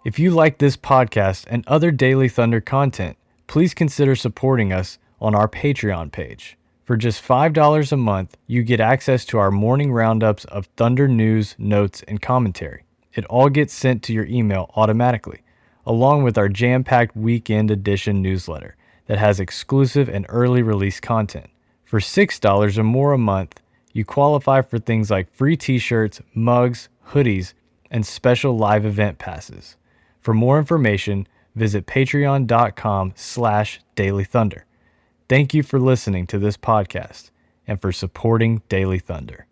If you like this podcast and other Daily Thunder content, please consider supporting us on our Patreon page. For just $5 a month, you get access to our morning roundups of Thunder news, notes, and commentary. It all gets sent to your email automatically, along with our jam-packed weekend edition newsletter that has exclusive and early release content. For $6 or more a month, you qualify for things like free t-shirts, mugs, hoodies, and special live event passes. For more information, visit patreon.com/dailythunder. Thank you for listening to this podcast and for supporting Daily Thunder.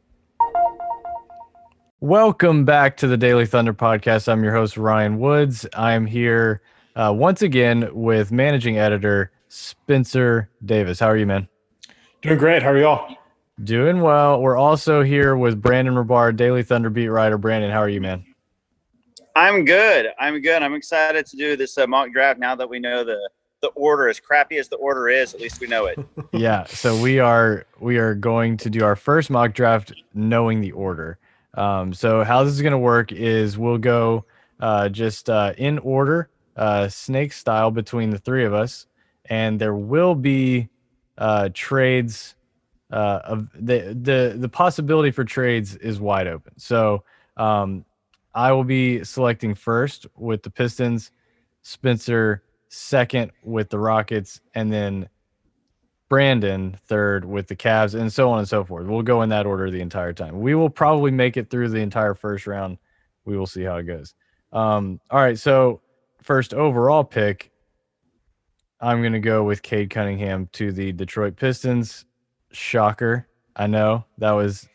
Welcome back to the Daily Thunder podcast. I'm your host, Ryan Woods. I'm here once again with managing editor Spenser Davis. How are you, man? Doing great. How are y'all? Doing well. We're also here with Brandon Rabar, Daily Thunder beat writer. Brandon, how are you, man? I'm good. I'm excited to do this mock draft now that we know the order. As crappy as the order is, at least we know it. Yeah, so we are going to do our first mock draft knowing the order. So how this is going to work is we'll go just in order, snake style between the three of us, and there will be trades. Of the possibility for trades is wide open. So I will be selecting first with the Pistons, Spenser second with the Rockets, and then Brandon third with the Cavs, and so on and so forth. We'll go in that order the entire time. We will probably make it through the entire first round. We will see how it goes. All right, so first overall pick, I'm going to go with Cade Cunningham to the Detroit Pistons. Shocker. I know that was,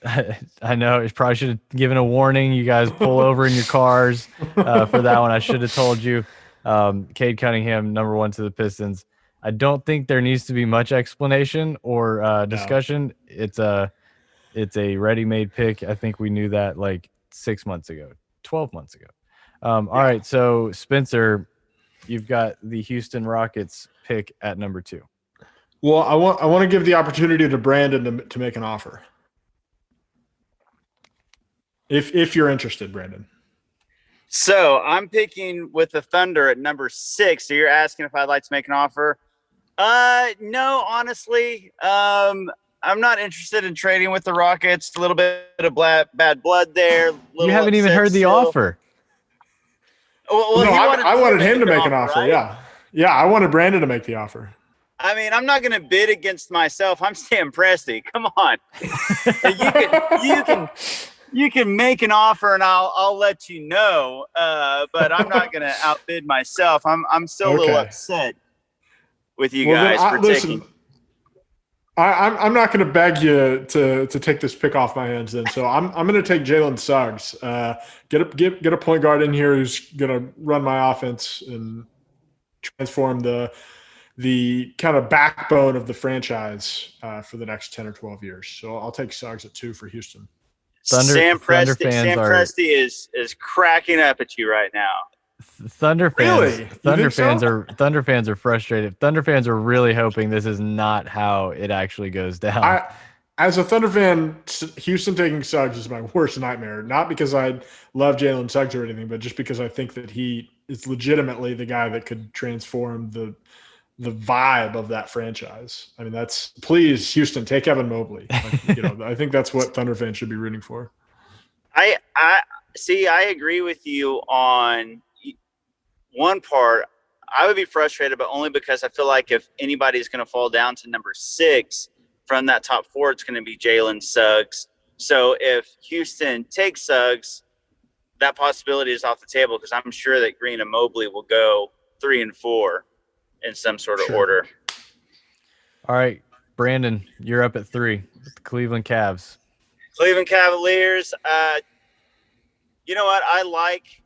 I know it probably should have given a warning. You guys pull over in your cars for that one. I should have told you. Cade Cunningham, number one to the Pistons. I don't think there needs to be much explanation or discussion. No. It's a ready-made pick. I think we knew that like 6 months ago, 12 months ago. All right. So Spenser, you've got the Houston Rockets pick at number 2. Well, I want to give the opportunity to Brandon to make an offer. If you're interested, Brandon. So I'm picking with the Thunder at number 6. So you're asking if I'd like to make an offer? No, honestly. I'm not interested in trading with the Rockets. A little bit of bad blood there. You haven't even heard the offer. Well, no, I wanted him to make an offer. Right? Yeah, I wanted Brandon to make the offer. I mean, I'm not going to bid against myself. I'm Sam Presti. Come on. You can make an offer and I'll let you know. But I'm not going to outbid myself. I'm still a little upset with you guys for taking. I'm not going to beg you to take this pick off my hands then. So I'm going to take Jalen Suggs. Get a point guard in here who's going to run my offense and transform the kind of backbone of the franchise for the next 10 or 12 years. So I'll take Suggs at 2 for Houston. Sam Presti is cracking up at you right now. Thunder fans, really? Thunder fans are frustrated. Thunder fans are really hoping this is not how it actually goes down. As a Thunder fan, Houston taking Suggs is my worst nightmare. Not because I love Jalen Suggs or anything, but just because I think that he is legitimately the guy that could transform the vibe of that franchise. I mean, please, Houston, take Evan Mobley. I think that's what Thunder fans should be rooting for. I agree with you on one part. I would be frustrated, but only because I feel like if anybody's going to fall down to number 6 from that top 4, it's going to be Jalen Suggs. So if Houston takes Suggs, that possibility is off the table because I'm sure that Green and Mobley will go 3 and 4 in some sort of order. All right, Brandon, you're up at 3 with the Cleveland Cavs. Cleveland Cavaliers. You know what? I like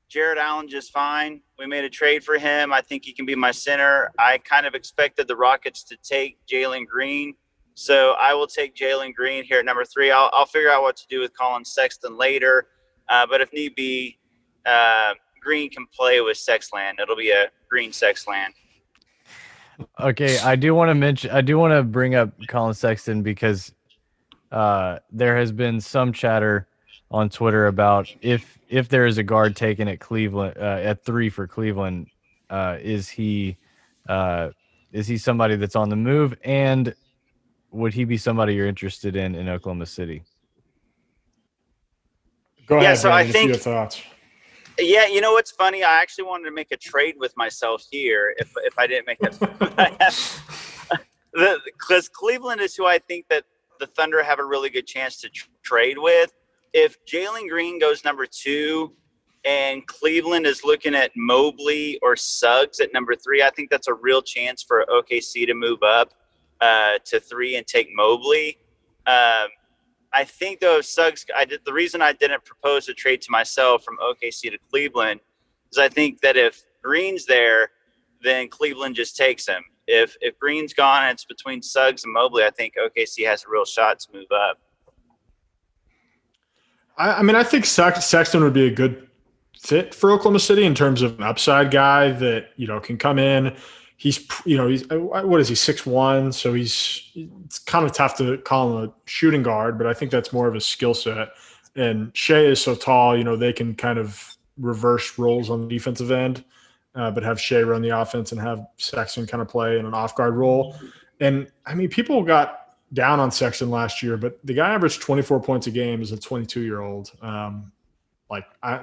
Jared Allen just fine. We made a trade for him. I think he can be my center. I kind of expected the Rockets to take Jalen Green. So I will take Jalen Green here at number 3. I'll figure out what to do with Colin Sexton later. But if need be, Green can play with Sexland. It'll be a Green Sexland. Okay, I do want to mention. I do want to bring up Colin Sexton because there has been some chatter on Twitter about if there is a guard taken at Cleveland at 3 for Cleveland, uh, is he uh, is he somebody that's on the move, and would he be somebody you're interested in Oklahoma City? Go Yeah, ahead, so I Brandon, if you think have thoughts. yeah, you know what's funny? I actually wanted to make a trade with myself here if I didn't make it. Because Cleveland is who I think that the Thunder have a really good chance to trade with. If Jalen Green goes number 2 and Cleveland is looking at Mobley or Suggs at number 3, I think that's a real chance for OKC to move up to 3 and take Mobley. Um, I think though if Suggs, the reason I didn't propose a trade to myself from OKC to Cleveland is I think that if Green's there, then Cleveland just takes him. If Green's gone and it's between Suggs and Mobley, I think OKC has a real shot to move up. I mean, I think Sexton would be a good fit for Oklahoma City in terms of an upside guy that, can come in. He's what is he, 6'1", so it's kind of tough to call him a shooting guard, but I think that's more of a skill set. And Shea is so tall, they can kind of reverse roles on the defensive end, but have Shea run the offense and have Sexton kind of play in an off guard role. And I mean, people got down on Sexton last year, but the guy averaged 24 points a game as a 22-year-old.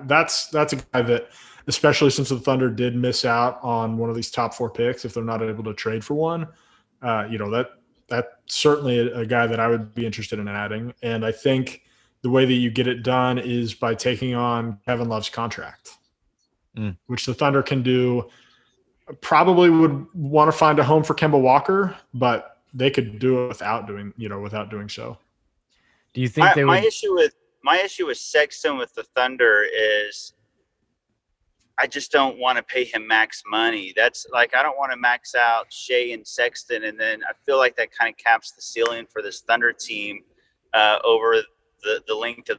That's a guy that, especially since the Thunder did miss out on one of these top 4 picks, if they're not able to trade for one, that's certainly a guy that I would be interested in adding. And I think the way that you get it done is by taking on Kevin Love's contract, which the Thunder can do. Probably would want to find a home for Kemba Walker, but they could do it without doing so. Do you think my issue with Sexton with the Thunder is I just don't want to pay him max money. That's like I don't want to max out Shea and Sexton, and then I feel like that kind of caps the ceiling for this Thunder team over the length of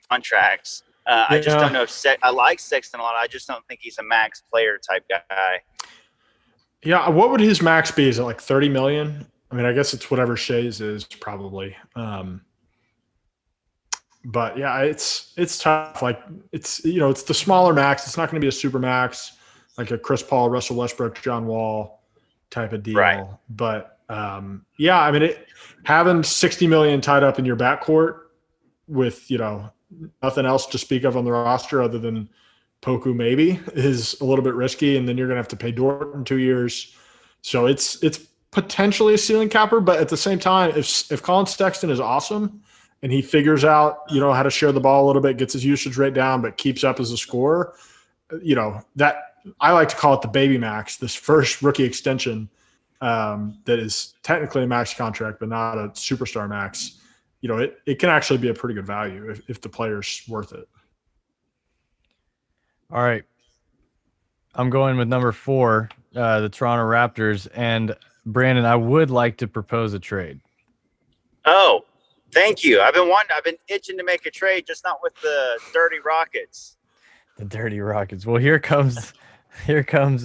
contracts. I just don't know if I like Sexton a lot. I just don't think he's a max player type guy. Yeah, what would his max be? Is it like 30 million? I mean, I guess it's whatever Shea's is probably. But yeah, it's tough. Like it's the smaller max. It's not going to be a super max like a Chris Paul, Russell Westbrook, John Wall type of deal. Right. But yeah, I mean, having 60 million tied up in your backcourt with nothing else to speak of on the roster other than Poku maybe is a little bit risky, and then you're going to have to pay Dort in 2 years. So it's potentially a ceiling capper, but at the same time, if Colin Sexton is awesome and he figures out, how to share the ball a little bit, gets his usage rate down, but keeps up as a scorer, that I like to call it the baby max, this first rookie extension that is technically a max contract, but not a superstar max. It can actually be a pretty good value if the player's worth it. All right. I'm going with number 4, the Toronto Raptors. And Brandon, I would like to propose a trade. Oh, thank you. I've been itching to make a trade, just not with the Dirty Rockets. The Dirty Rockets. Well, here comes Masai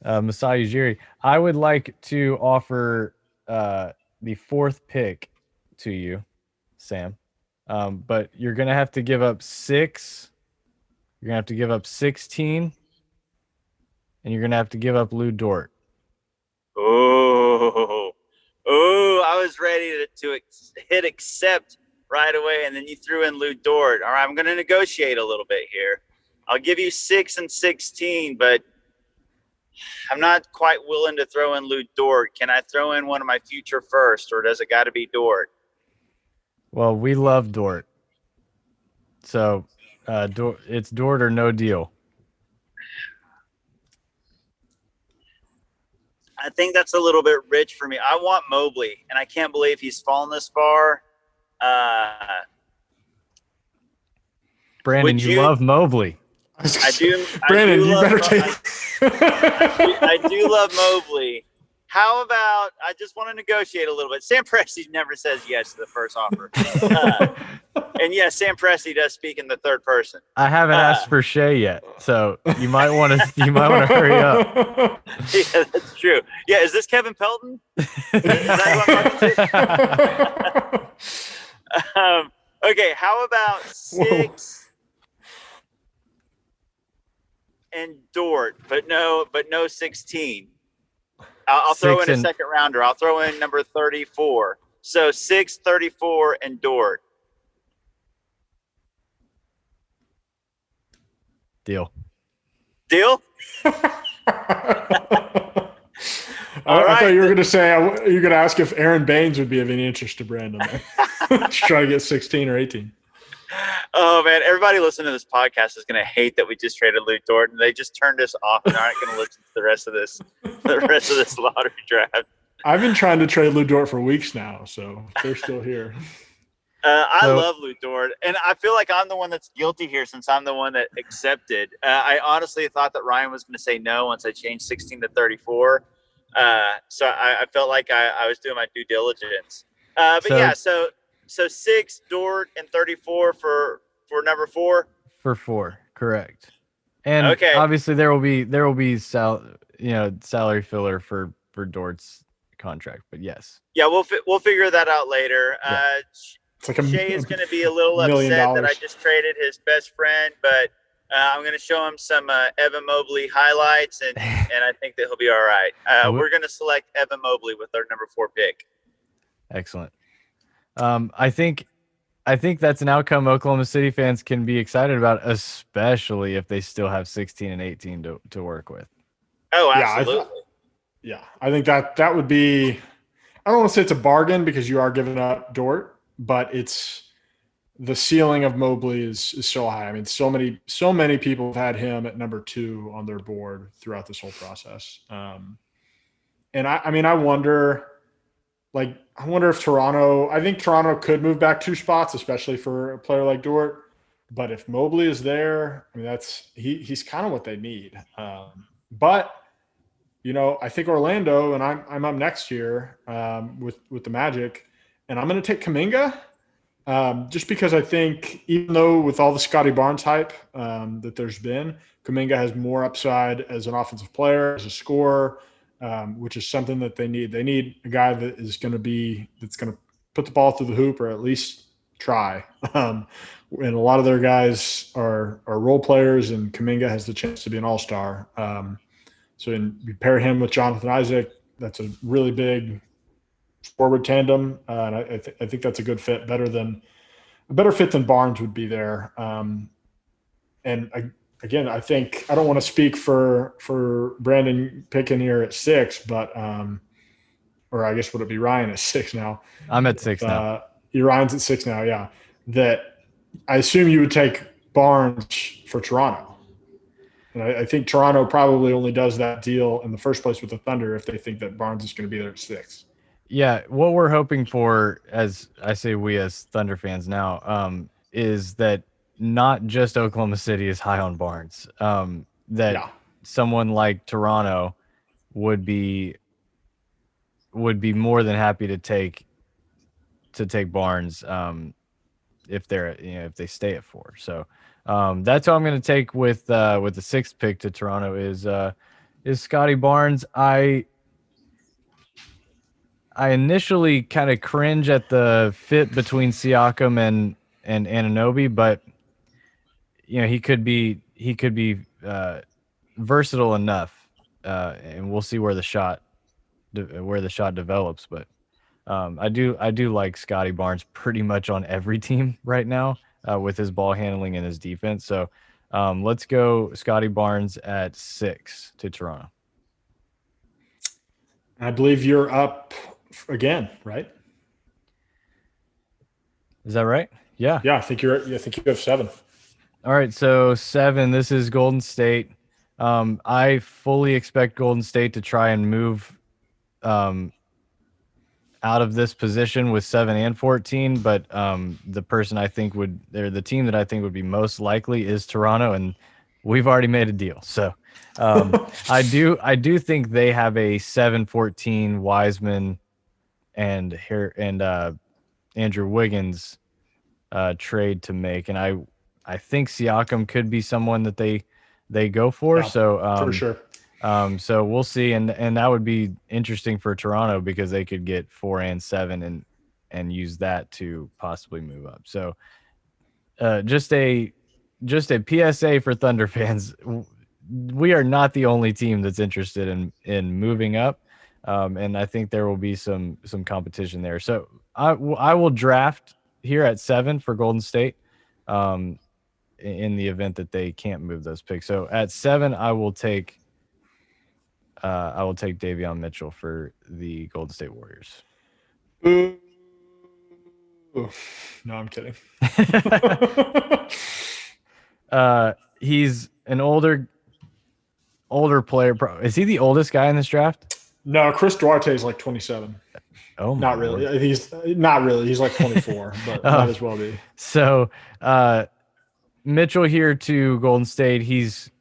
Ujiri. I would like to offer the 4th pick to you, Sam. But you're gonna have to give up 6. You're gonna have to give up 16, and you're gonna have to give up Lou Dort. Oh, I was ready to hit accept right away, and then you threw in Lou Dort. All right, I'm going to negotiate a little bit here. I'll give you 6 and 16, but I'm not quite willing to throw in Lou Dort. Can I throw in one of my future first, or does it got to be Dort? Well, we love Dort. So it's Dort or no deal. I think that's a little bit rich for me. I want Mobley, and I can't believe he's fallen this far. Brandon, you love Mobley. I do. Brandon, you better take. I do love Mobley. How about I just want to negotiate a little bit? Sam Presti never says yes to the first offer. And yes, Sam Presti does speak in the third person. I haven't asked for Shea yet, so you might want to hurry up. Yeah, that's true. Yeah, is this Kevin Pelton? Is that who I'm talking to? Okay, how about 6 and Dort, but no 16. I'll throw in a second rounder. I'll throw in number 34. So 6, 34, and Dort. Deal. I thought you were going to say you're going to ask if Aaron Baines would be of any interest to Brandon. Just try to get 16 or 18. Oh man, everybody listening to this podcast is going to hate that we just traded Luke Dort, and they just turned us off and aren't going to listen to the rest of this lottery draft. I've been trying to trade Luke Dort for weeks now, so they're still here. I love Luke Dort, and I feel like I'm the one that's guilty here since I'm the one that accepted. I honestly thought that Ryan was going to say no once I changed 16 to 34. So I felt like I was doing my due diligence. So 6 Dort and 34 for number 4. For 4, correct. And obviously there will be salary filler for Dort's contract, but yes. Yeah, we'll figure that out later. Yeah. It's like Shea is going to be a little upset that I just traded his best friend, but I'm going to show him some Evan Mobley highlights, and I think that he'll be all right. We're going to select Evan Mobley with our number 4 pick. Excellent. I think that's an outcome Oklahoma City fans can be excited about, especially if they still have 16 and 18 to work with. Oh, absolutely. I think that would be – I don't want to say it's a bargain because you are giving up Dort, but it's the ceiling of Mobley is so high. I mean, so many people have had him at number 2 on their board throughout this whole process. And I wonder if Toronto – I think Toronto could move back 2 spots, especially for a player like Dort. But if Mobley is there, I mean, he's kind of what they need. But I think Orlando, and I'm up next here with the Magic, and I'm going to take Kuminga just because I think even though with all the Scotty Barnes hype that there's been, Kuminga has more upside as an offensive player, as a scorer, which is something that they need. They need a guy that's going to put the ball through the hoop or at least try. And a lot of their guys are role players, and Kuminga has the chance to be an all-star. So you pair him with Jonathan Isaac, that's a really big forward tandem, and I think that's a good fit, a better fit than Barnes would be there. Again, I think I don't want to speak for Brandon picking here at 6, but or I guess would it be Ryan at 6 now? I'm at 6 now. Ryan's at 6 now, yeah. That I assume you would take Barnes for Toronto. And I think Toronto probably only does that deal in the first place with the Thunder if they think that Barnes is going to be there at 6. Yeah, what we're hoping for, as I say we as Thunder fans now, is that not just Oklahoma City is high on Barnes. Someone like Toronto would be more than happy to take Barnes if they stay at 4. So that's how I'm going to take with the 6th pick to Toronto is Scotty Barnes. I initially kind of cringe at the fit between Siakam and Anunoby, but he could be versatile enough, and we'll see where the shot develops. But I do like Scotty Barnes pretty much on every team right now with his ball handling and his defense. So let's go Scotty Barnes at 6 to Toronto. I believe you're up again, right? Is that right? Yeah. Yeah, I think you have 7. All right, so 7. This is Golden State. I fully expect Golden State to try and move out of this position with 7 and 14, but the team that I think would be most likely is Toronto, and we've already made a deal. So I do think they have a 7-14 Wiseman and Andrew Wiggins trade to make, and I think Siakam could be someone that they go for. Yeah, for sure. So we'll see, and that would be interesting for Toronto because they could get 4 and 7 and use that to possibly move up. So just a PSA for Thunder fans. We are not the only team that's interested in moving up, and I think there will be some competition there. So I will draft here at 7 for Golden State, in the event that they can't move those picks. So at 7, I will take Davion Mitchell for the Golden State Warriors. Ooh. No, I'm kidding. He's an older player. Is he the oldest guy in this draft? No, Chris Duarte is like 27. Oh my Not lord. really. He's not really. He's like 24, but might as well be. So Mitchell here to Golden State. He's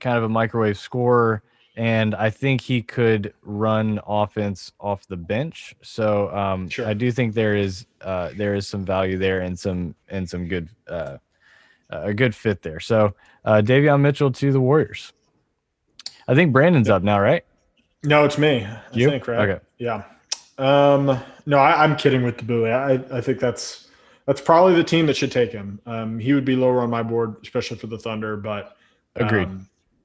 kind of a microwave scorer, and I think he could run offense off the bench. So Sure. I do think there is some value there and some good a good fit there. So Davion Mitchell to the Warriors. I think Brandon's up now, right? No, it's me. I You? think, right? Okay. Yeah. No, I'm kidding with the Bowie. I think that's probably the team that should take him. He would be lower on my board, especially for the Thunder. But Agreed.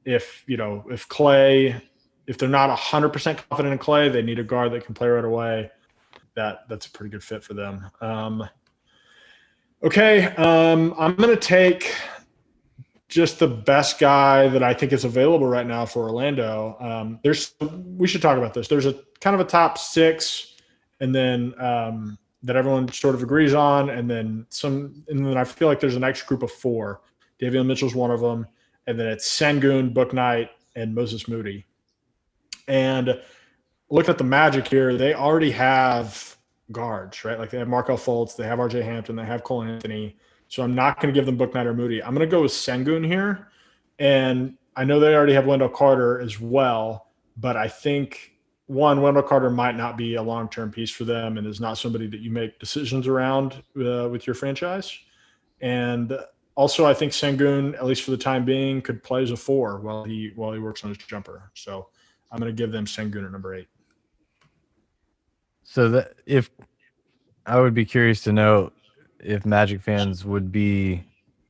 if Clay, if they're not 100% confident in Clay, they need a guard that can play right away. That's a pretty good fit for them. Okay, I'm going to take just the best guy that I think is available right now for Orlando. We should talk about this. There's a kind of a top 6, and then that everyone sort of agrees on, and then I feel like there's an next group of 4. Davion Mitchell's one of them, and then it's Sengun, Book Knight, and Moses Moody. And looking at the Magic here, they already have guards, right? Like they have Markel Fultz, they have RJ Hampton, they have Cole Anthony. So I'm not going to give them Book Knight or Moody. I'm going to go with Sengun here. And I know they already have Wendell Carter as well, but I think, Wendell Carter might not be a long-term piece for them and is not somebody that you make decisions around with your franchise. And also, I think Sengun, at least for the time being, could play as a 4 while he works on his jumper. So I'm going to give them Sengun at number 8. So that if I would be curious to know if Magic fans would be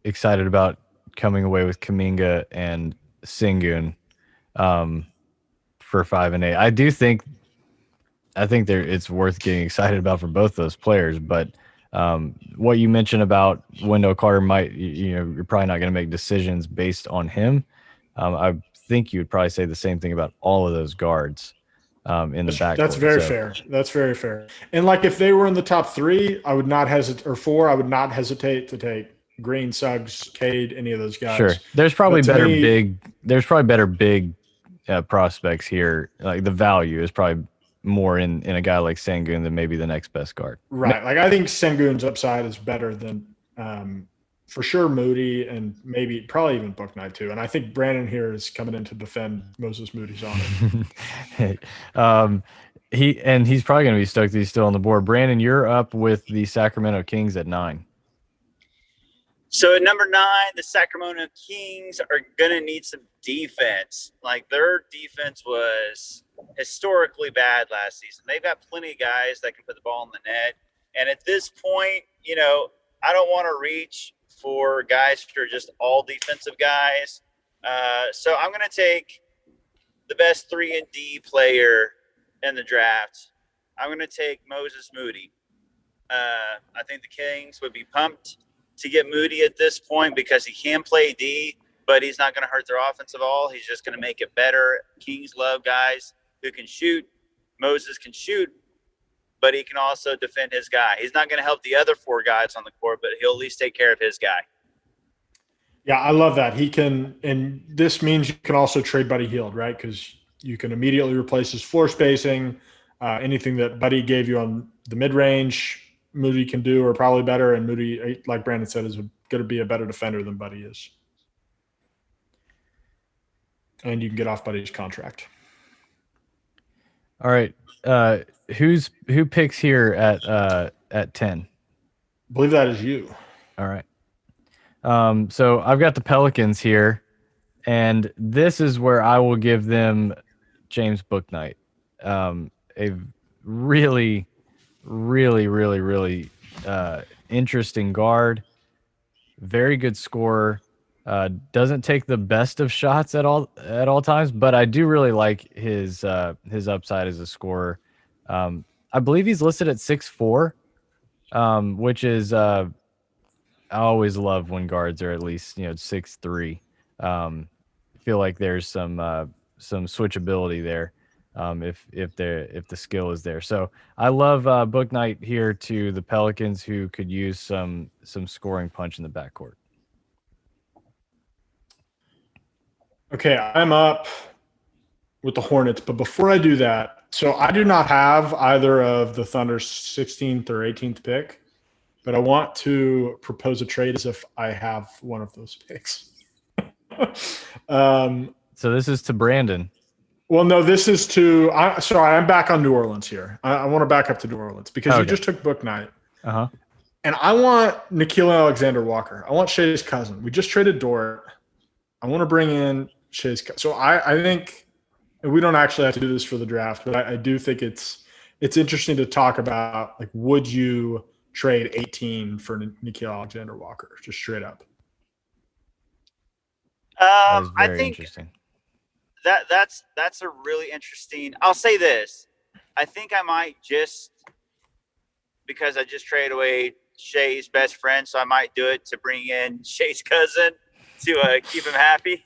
excited about coming away with Kuminga and Sengun for 5 and 8. I think it's worth getting excited about for both those players. But what you mentioned about Wendell Carter you're probably not going to make decisions based on him. I think you would probably say the same thing about all of those guards in the backcourt. That's very fair. That's very fair. And like if they were in the top 3, I would not hesitate, or 4, I would not hesitate to take Green, Suggs, Cade, any of those guys. Sure. There's probably better big prospects here. Like the value is probably more in a guy like Sengun than maybe the next best guard. Right. Like I think Sengun's upside is better than for sure Moody, and probably even Book Knight too. And I think Brandon here is coming in to defend Moses Moody's honor. He's probably going to be stoked that he's still on the board. Brandon, you're up with the Sacramento Kings at 9. So at number 9, the Sacramento Kings are going to need some defense. Like their defense was historically bad last season. They've got plenty of guys that can put the ball in the net. And at this point, I don't want to reach for guys who are just all defensive guys. So I'm going to take the best 3-and-D player in the draft. I'm going to take Moses Moody. I think the Kings would be pumped to get Moody at this point because he can play D, but he's not going to hurt their offense at all. He's just going to make it better. Kings love guys who can shoot. Moses can shoot, but he can also defend his guy. He's not going to help the other 4 guys on the court, but he'll at least take care of his guy. Yeah, I love that. He can, and this means you can also trade Buddy Hield, right? Because you can immediately replace his floor spacing, anything that Buddy gave you on the mid-range, Moody can do, or probably better. And Moody, like Brandon said, is going to be a better defender than Buddy is. And you can get off Buddy's contract. All right. Who picks here at 10? I believe that is you. All right. So I've got the Pelicans here, and this is where I will give them James Booknight. A really, really interesting guard, very good scorer. Doesn't take the best of shots at all times, but I do really like his upside as a scorer. I believe he's listed at 6'4", which is I always love when guards are at least 6'3". I feel like there's some switchability there, if the skill is there. So I love Book Knight here to the Pelicans, who could use some scoring punch in the backcourt. Okay, I'm up with the Hornets, but before I do that, so I do not have either of the Thunder's 16th or 18th pick, but I want to propose a trade as if I have one of those picks. So this is to Brandon. Well, no, this is to. Sorry, I'm back on New Orleans here. I want to back up to New Orleans because you just took Book Knight. Uh-huh. And I want Nickeil Alexander-Walker. I want Shea's cousin. We just traded Dort. I want to bring in Shea's cousin. So I think we don't actually have to do this for the draft, but I do think it's interesting to talk about, like, would you trade 18 for Nickeil Alexander-Walker, just straight up? That is very I think interesting. that's a really interesting. I'll say this. I think I might just, because I just traded away Shea's best friend, so I might do it to bring in Shea's cousin to keep him happy.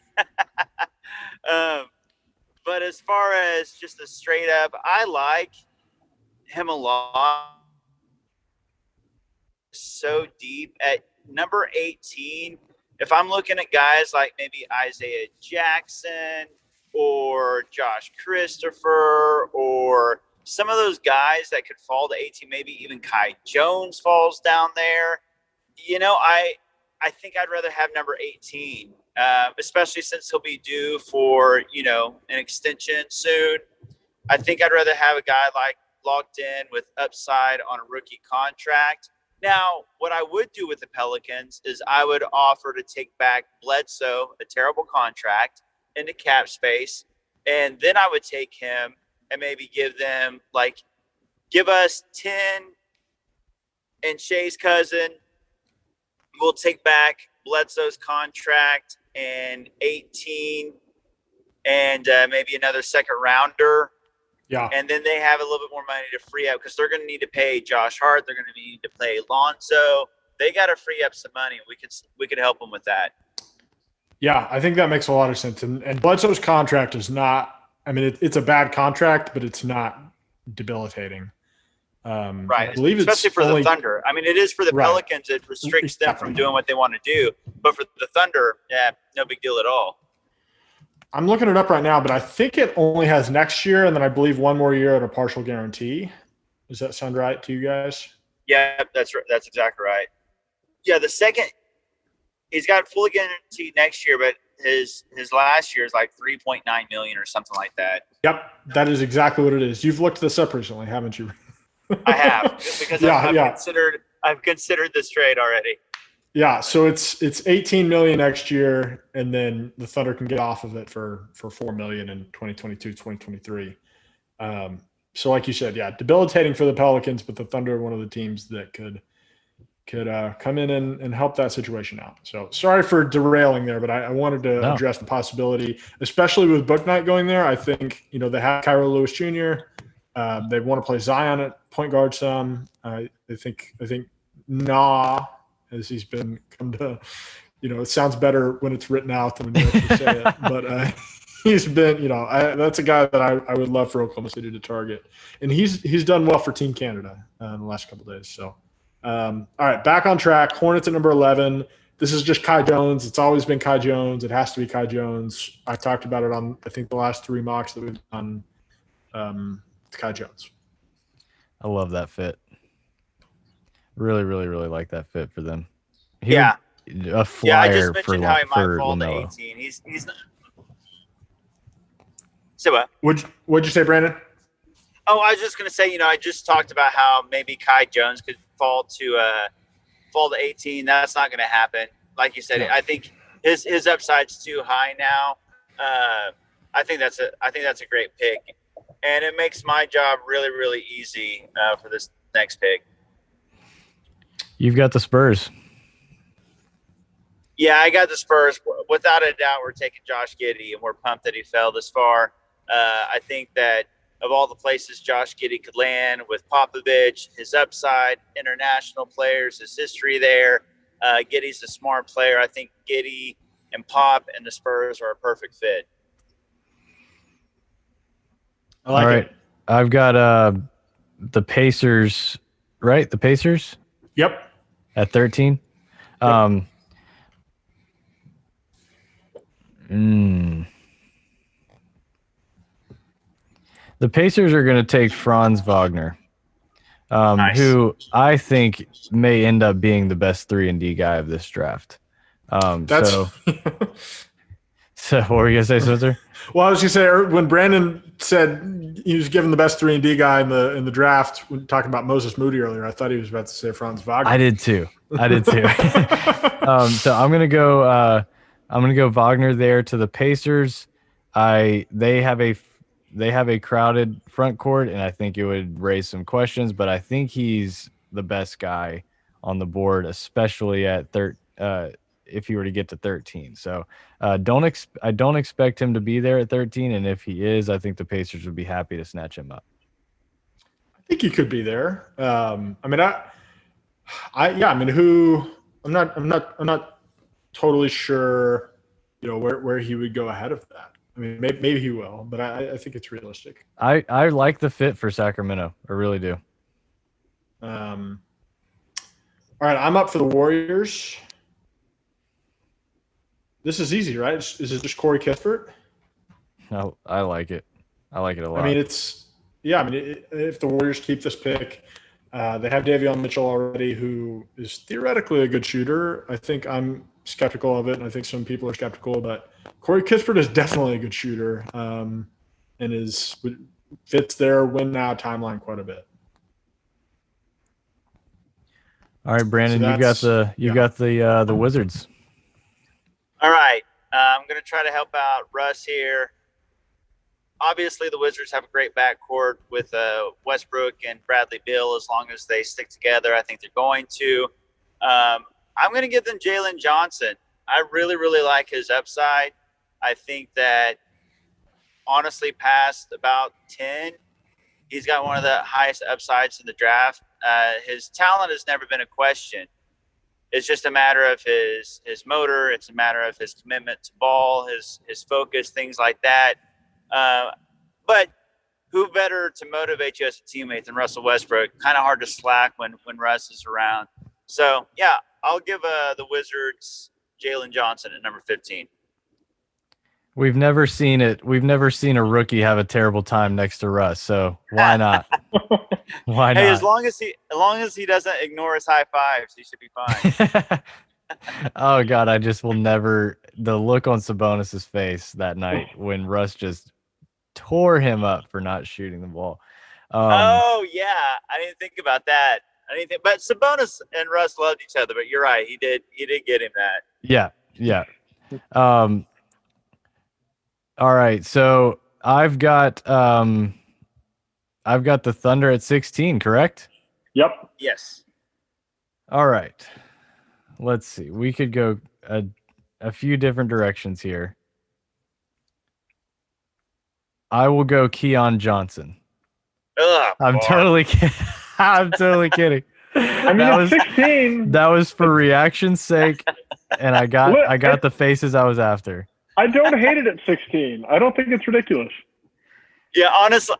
But as far as just a straight up, I like him a lot. So deep at number 18. If I'm looking at guys like maybe Isaiah Jackson or Josh Christopher or some of those guys that could fall to 18, maybe even Kai Jones falls down there. I think I'd rather have number 18, especially since he'll be due for, an extension soon. I think I'd rather have a guy like locked in with upside on a rookie contract. Now, what I would do with the Pelicans is I would offer to take back Bledsoe, a terrible contract, into cap space, and then I would take him and maybe give us 10 and Shea's cousin. We'll take back Bledsoe's contract and 18 and maybe another second rounder. Yeah. And then they have a little bit more money to free up because they're going to need to pay Josh Hart. They're going to need to pay Lonzo. They got to free up some money. We could help them with that. Yeah, I think that makes a lot of sense. And Bledsoe's contract is not – I mean, it's a bad contract, but it's not debilitating. Right, I believe especially for the Thunder. I mean, it is for the Pelicans. It restricts them from doing what they want to do. But for the Thunder, no big deal at all. I'm looking it up right now, but I think it only has next year and then I believe one more year at a partial guarantee. Does that sound right to you guys? Yeah, that's right. That's exactly right. Yeah, the second he's got fully guaranteed next year, but his last year is like $3.9 million or something like that. Yep, that is exactly what it is. You've looked this up recently, haven't you? I have, because I've considered this trade already. Yeah, so it's $18 million next year, and then the Thunder can get off of it for $4 million in 2022, 2023. So like you said, yeah, debilitating for the Pelicans, but the Thunder are one of the teams that could come in and help that situation out. So sorry for derailing there, but I wanted to address the possibility, especially with Book Knight going there. I think they have Kyra Lewis Jr. They want to play Zion at point guard some. I think as he's been come to, it sounds better when it's written out than when you actually say it. But he's been, that's a guy that I would love for Oklahoma City to target. And he's done well for Team Canada in the last couple of days. So, all right, back on track. Hornets at number 11. This is just Kai Jones. It's always been Kai Jones. It has to be Kai Jones. I talked about it on, I think, the last 3 mocks that we've done. Kai Jones. I love that fit. Really, really, really like that fit for them. A flyer I just mentioned how he might fall to 18. He's not. So what? What'd you say, Brandon? Oh, I was just gonna say, I just talked about how maybe Kai Jones could fall to fall to 18. That's not going to happen. Like you said, Yeah. I think his upside's too high now. I think that's a great pick, and it makes my job really really easy for this next pick. You've got the Spurs. Yeah, I got the Spurs. Without a doubt, we're taking Josh Giddey, and we're pumped that he fell this far. I think that of all the places Josh Giddey could land with Popovich, his upside, international players, his history there, Giddey's a smart player. I think Giddey and Pop and the Spurs are a perfect fit. I like All right. it. I've got the Pacers, right? The Pacers Yep. at 13. Yep. The Pacers are going to take Franz Wagner, Nice. who I think may end up being the best 3-and-D guy of this draft. That's So what were you going to say, Spencer? well, I was going to say when Brandon said he was given the best 3-and-D guy in the draft, when talking about Moses Moody earlier, I thought he was about to say Franz Wagner. I did too. So I'm gonna go Wagner there to the Pacers. They have a crowded front court, and I think it would raise some questions. But I think he's the best guy on the board, especially at if he were to get to 13. So I don't expect him to be there at 13, and if he is, I think the Pacers would be happy to snatch him up. I think he could be there. I'm not totally sure, where he would go ahead of that. I mean, maybe he will, but I think it's realistic. I like the fit for Sacramento. I really do. All right, I'm up for the Warriors. This is easy, right? Is it just Corey Kispert? No, I like it. I like it a lot. I mean, if the Warriors keep this pick, they have Davion Mitchell already, who is theoretically a good shooter. I think I'm skeptical of it, and I think some people are skeptical, but Corey Kispert is definitely a good shooter, and fits their win now timeline quite a bit. All right, Brandon, you've got the Wizards. All right, I'm going to try to help out Russ here. Obviously, the Wizards have a great backcourt with Westbrook and Bradley Beal. As long as they stick together, I think they're going to. I'm going to give them Jalen Johnson. I really, really like his upside. I think that, honestly, past about 10, he's got one of the highest upsides in the draft. His talent has never been a question. It's just a matter of his motor. It's a matter of his commitment to ball, his focus, things like that. But who better to motivate you as a teammate than Russell Westbrook? Kind of hard to slack when Russ is around. So, yeah, I'll give the Wizards Jalen Johnson at number 15. We've never seen it. We've never seen a rookie have a terrible time next to Russ. So why not? Why not? Hey, as long as he doesn't ignore his high fives, he should be fine. Oh God, I just will never. The look on Sabonis's face that night when Russ just tore him up for not shooting the ball. Oh yeah, I didn't think about that. But Sabonis and Russ loved each other. But you're right, he did get him that. Yeah. All right, so I've got the Thunder at 16, correct? Yep. Yes. All right. Let's see. We could go a few different directions here. I will go Keon Johnson. Ugh, I'm totally kidding. I'm totally kidding. I mean, at 16. That was for reaction's sake, and I got the faces I was after. I don't hate it at 16. I don't think it's ridiculous. Yeah,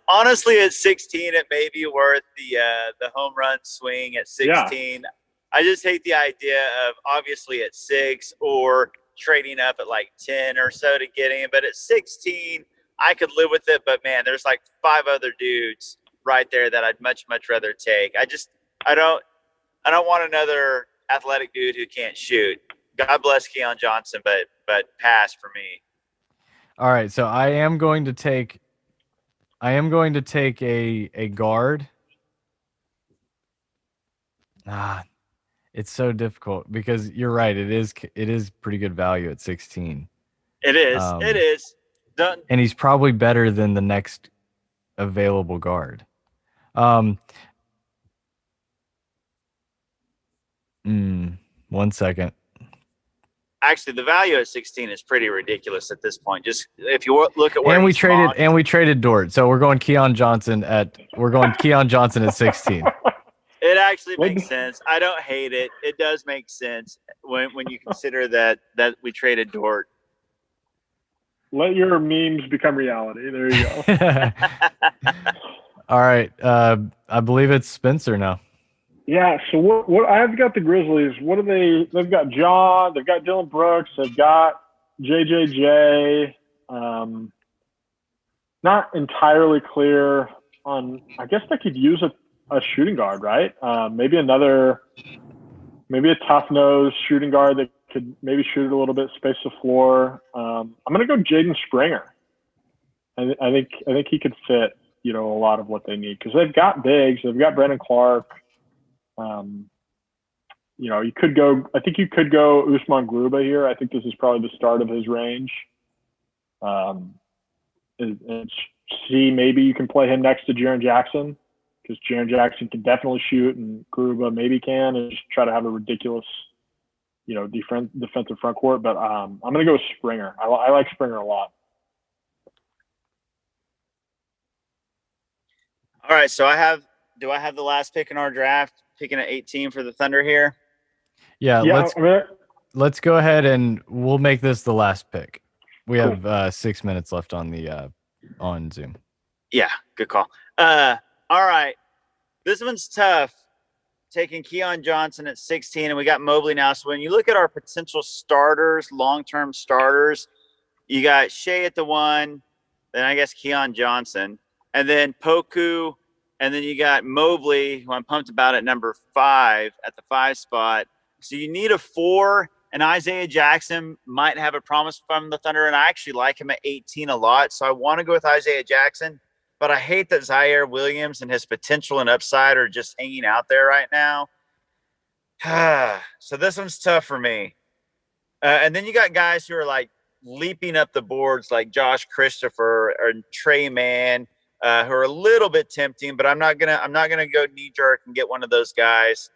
honestly, at 16, it may be worth the home run swing at 16. Yeah. I just hate the idea of obviously at 6 or trading up at like 10 or so to get him. But at 16, I could live with it. But man, there's like 5 other dudes right there that I'd much rather take. I don't want another athletic dude who can't shoot. God bless Keon Johnson, but pass for me. All right, so I am going to take a guard. It's so difficult because you're right. It is pretty good value at 16. It is. It Um, is. Don't, and he's probably better than the next available guard. Um, 1 second. actually, the value at 16 is pretty ridiculous at this point. Just if you look at where And we he's traded mocked, and we traded Dort. So we're going Keon Johnson at 16. it actually What- makes sense. I don't hate it. It does make sense when you consider that we traded Dort. Let your memes become reality. There you go. All right. I believe it's Spenser now. Yeah. So what I've got the Grizzlies. What are they? They've got John. They've got Dylan Brooks. They've got JJJ. Not entirely clear on. I guess they could use a shooting guard, right? Maybe a tough nose shooting guard that could maybe shoot it a little bit, space the floor. I'm going to go Jaden Springer. I think he could fit, a lot of what they need because they've got bigs. They've got Brandon Clark. You could go. I think you could go Usman Gruba here. I think this is probably the start of his range. And see, maybe you can play him next to Jaren Jackson because Jaren Jackson can definitely shoot, and Gruba maybe can, and just try to have a ridiculous, defensive front court. But I'm going to go with Springer. I like Springer a lot. All right, so do I have the last pick in our draft, picking at 18 for the Thunder here? Yeah, Yeah, let's go ahead and we'll make this the last pick. We have 6 minutes left on the on Zoom. Yeah, good call. All right, this one's tough. Taking Keon Johnson at 16, and we got Mobley now. So when you look at our potential starters, long-term starters, you got Shea at the 1, then I guess Keon Johnson, and then Poku, and then you got Mobley, who I'm pumped about at number 5 at the 5 spot. So you need a 4, and Isaiah Jackson might have a promise from the Thunder, and I actually like him at 18 a lot. So I want to go with Isaiah Jackson, but I hate that Zaire Williams and his potential and upside are just hanging out there right now. So this one's tough for me. And then you got guys who are like leaping up the boards, like Josh Christopher or Trey Mann, who are a little bit tempting. But I'm not gonna go knee jerk and get one of those guys.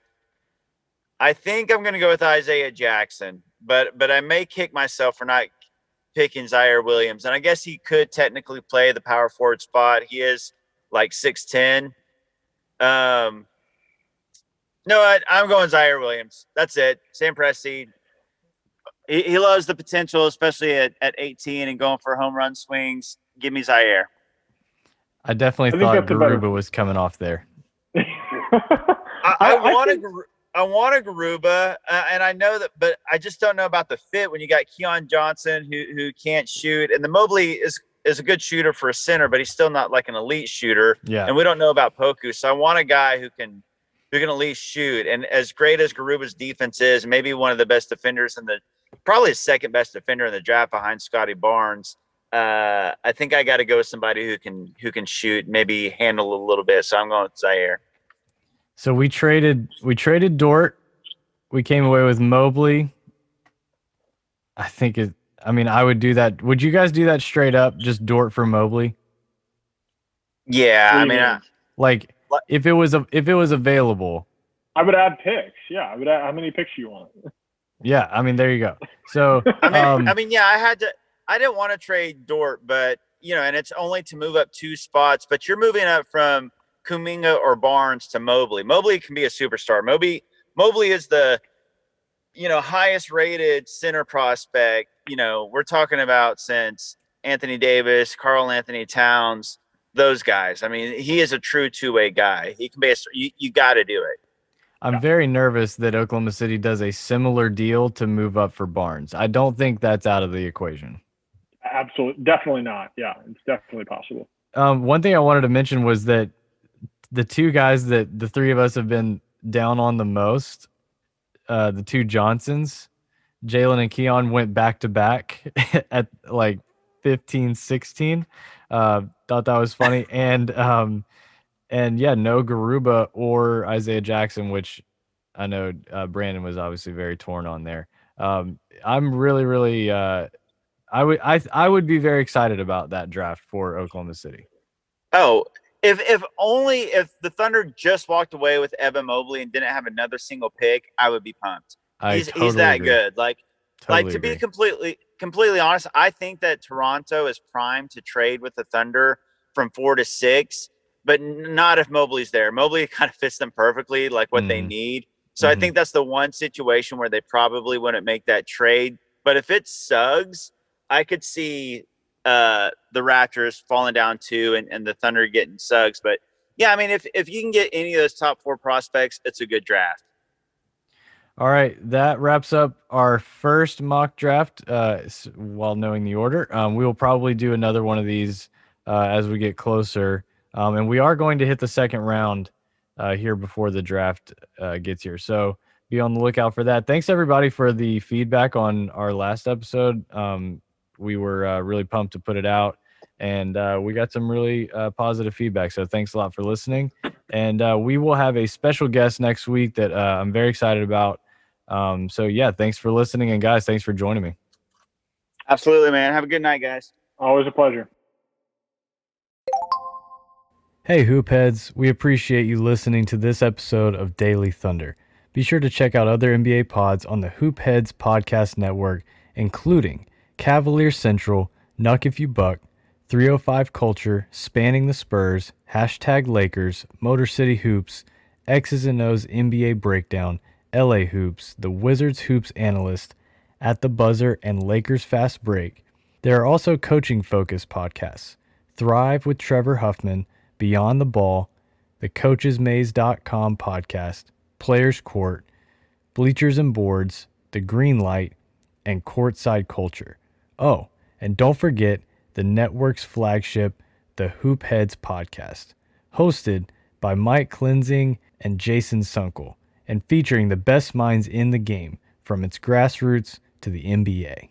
I think I'm gonna go with Isaiah Jackson, but I may kick myself for not picking Zaire Williams. And I guess he could technically play the power forward spot. He is like 6'10". No, I'm going Zaire Williams. That's it. Sam Presti. He loves the potential, especially at 18 and going for home run swings. Give me Zaire. I definitely thought Garuba was coming off there. I want a Garuba, and I know that, but I just don't know about the fit when you got Keon Johnson who can't shoot, and the Mobley is a good shooter for a center, but he's still not like an elite shooter. Yeah, and we don't know about Poku, so I want a guy who can at least shoot. And as great as Garuba's defense is, maybe one of the best defenders probably his second best defender in the draft behind Scotty Barnes. I think I got to go with somebody who can shoot, maybe handle a little bit. So I'm going with Zaire. So we traded Dort. We came away with Mobley. I would do that. Would you guys do that straight up, just Dort for Mobley? Yeah, I mean, if it was available, I would add picks. Yeah, I would add how many picks you want. Yeah, I mean, there you go. So I mean, yeah, I didn't want to trade Dort, but and it's only to move up 2 spots. But you're moving up from Kuminga or Barnes to Mobley. Mobley can be a superstar. Mobley is the highest rated center prospect. We're talking about since Anthony Davis, Karl Anthony Towns, those guys. I mean, he is a true 2-way guy. He can be you got to do it. I'm very nervous that Oklahoma City does a similar deal to move up for Barnes. I don't think that's out of the equation. Absolutely. Definitely not. Yeah, it's definitely possible. One thing I wanted to mention was that the 2 guys that the 3 of us have been down on the most, the 2 Johnsons, Jalen and Keon, went back to back at like 15, 16. Thought that was funny. And yeah, no Garuba or Isaiah Jackson, which I know Brandon was obviously very torn on there. I'm really, really. I would be very excited about that draft for Oklahoma City. Oh, if only if the Thunder just walked away with Evan Mobley and didn't have another single pick, I would be pumped. I He's totally that agree. good. Like Totally to be agree. completely honest, I think that Toronto is primed to trade with the Thunder from 4 to 6, but not if Mobley's there. Mobley kind of fits them perfectly, like what they Mm-hmm. need. So I think that's the one situation where they probably wouldn't make that trade. But if it's Suggs, I could see the Raptors falling down 2 and the Thunder getting Suggs. But yeah, I mean, if you can get any of those top 4 prospects, it's a good draft. All right, that wraps up our first mock draft. While knowing the order, we will probably do another one of these as we get closer, and we are going to hit the second round here before the draft gets here. So be on the lookout for that. Thanks everybody for the feedback on our last episode. We were really pumped to put it out, and we got some really positive feedback. So thanks a lot for listening. And we will have a special guest next week that I'm very excited about. So yeah, thanks for listening, and guys, thanks for joining me. Absolutely, man. Have a good night, guys. Always a pleasure. Hey Hoopheads, we appreciate you listening to this episode of Daily Thunder. Be sure to check out other NBA pods on the Hoopheads Podcast Network, including Cavalier Central, Nuck If You Buck, 305 Culture, Spanning the Spurs, Hashtag Lakers, Motor City Hoops, X's and O's NBA Breakdown, LA Hoops, The Wizards Hoops Analyst, At the Buzzer, and Lakers Fast Break. There are also coaching-focused podcasts, Thrive with Trevor Huffman, Beyond the Ball, the CoachesMaze.com podcast, Players Court, Bleachers and Boards, The Green Light, and Courtside Culture. Oh, and don't forget the network's flagship, the Hoopheads podcast, hosted by Mike Klinzing and Jason Sunkel, and featuring the best minds in the game from its grassroots to the NBA.